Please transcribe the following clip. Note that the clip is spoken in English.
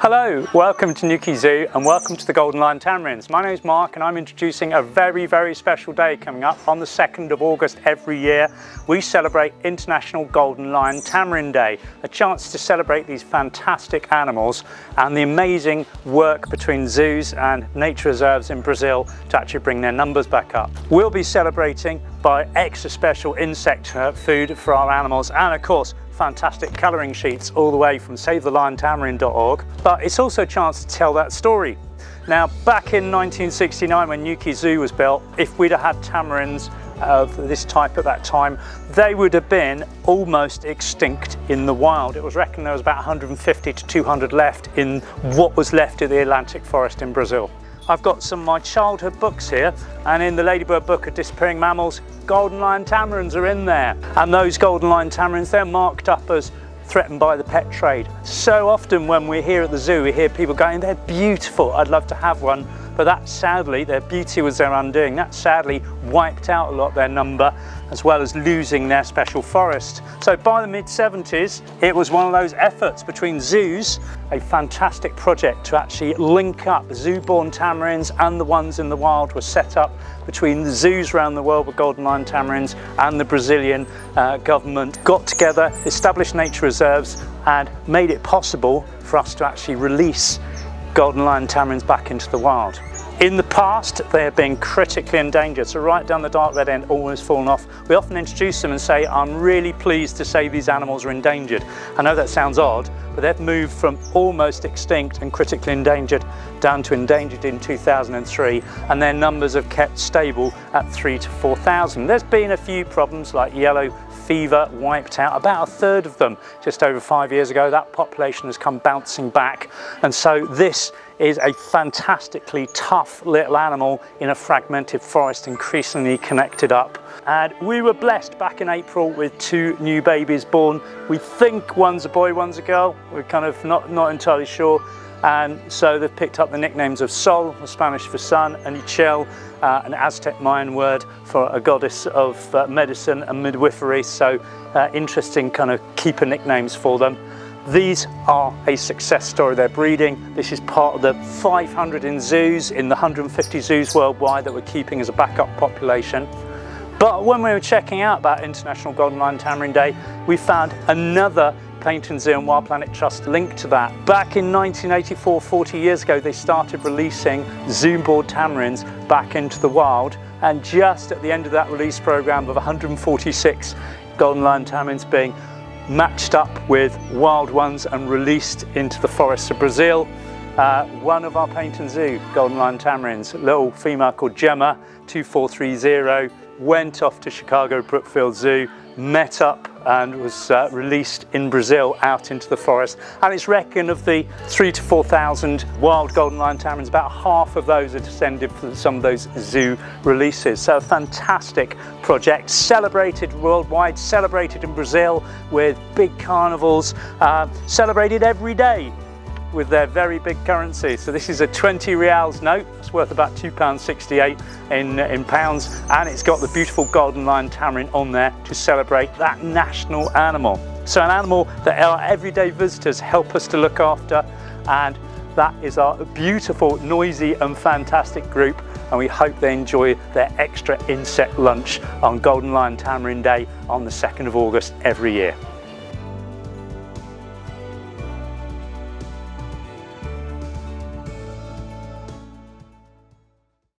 Hello, welcome to Newquay Zoo and welcome to the Golden Lion Tamarins. My name is Mark and I'm introducing a very special day coming up on the 2nd of August every year. We celebrate International Golden Lion Tamarin Day, a chance to celebrate these fantastic animals and the amazing work between zoos and nature reserves in Brazil to actually bring their numbers back up. We'll be celebrating by extra special insect food for our animals and of course fantastic colouring sheets all the way from SaveTheLionTamarin.org, but it's also a chance to tell that story. Now, back in 1969 when Newquay Zoo was built, if we'd have had tamarins of this type at that time, they would have been almost extinct in the wild. It was reckoned there was about 150 to 200 left in what was left of the Atlantic forest in Brazil. I've got some of my childhood books here, and in the Ladybird Book of Disappearing Mammals, Golden Lion Tamarins are in there. And those Golden Lion Tamarins, they're marked up as threatened by the pet trade. So often when we're here at the zoo, we hear people going, they're beautiful, I'd love to have one. But that sadly, their beauty was their undoing. That sadly wiped out a lot of their number, as well as losing their special forest. So by the mid-70s, it was one of those efforts between zoos, a fantastic project to actually link up zoo-born tamarins and the ones in the wild were set up between the zoos around the world with Golden Lion Tamarins and the Brazilian government got together, established nature reserves and made it possible for us to actually release Golden Lion Tamarins back into the wild. In the past, they have been critically endangered, so right down the dark red end, almost fallen off. We often introduce them and say, I'm really pleased to say these animals are endangered. I know that sounds odd, but they've moved from almost extinct and critically endangered down to endangered in 2003, and their numbers have kept stable at 3,000 to 4,000. There's been a few problems like yellow fever wiped out about a third of them just over 5 years ago. That population has come bouncing back, and so this is a fantastically tough little animal in a fragmented forest, increasingly connected up. And we were blessed back in April with 2 new babies born. We think one's a boy, one's a girl. We're kind of not entirely sure. And so they've picked up the nicknames of Sol, the Spanish for sun, and Ichel, an Aztec Mayan word for a goddess of medicine and midwifery. So interesting kind of keeper nicknames for them. These are a success story. They're breeding. This is part of the 500 in zoos, in the 150 zoos worldwide that we're keeping as a backup population. But when we were checking out about International Golden Lion Tamarin Day, we found another Paynton Zoo and Wild Planet Trust linked to that. Back in 1984, 40 years ago, they started releasing zoo-born tamarins back into the wild. And just at the end of that release program of 146 Golden Lion Tamarins being matched up with wild ones and released into the forests of Brazil, one of our Paynton Zoo Golden Lion Tamarins, a little female called Gemma, 2430, went off to Chicago Brookfield Zoo, met up and was released in Brazil out into the forest. And it's reckoned of the 3,000 to 4,000 wild Golden Lion Tamarins, about half of those are descended from some of those zoo releases. So a fantastic project, celebrated worldwide, celebrated in Brazil with big carnivals, celebrated every day with their very big currency. So this is a 20 reals note. It's worth about £2.68 in pounds, and it's got the beautiful Golden Lion Tamarin on there to celebrate that national animal. So an animal that our everyday visitors help us to look after, and that is our beautiful, noisy and fantastic group, and we hope they enjoy their extra insect lunch on Golden Lion Tamarin Day on the 2nd of August every year.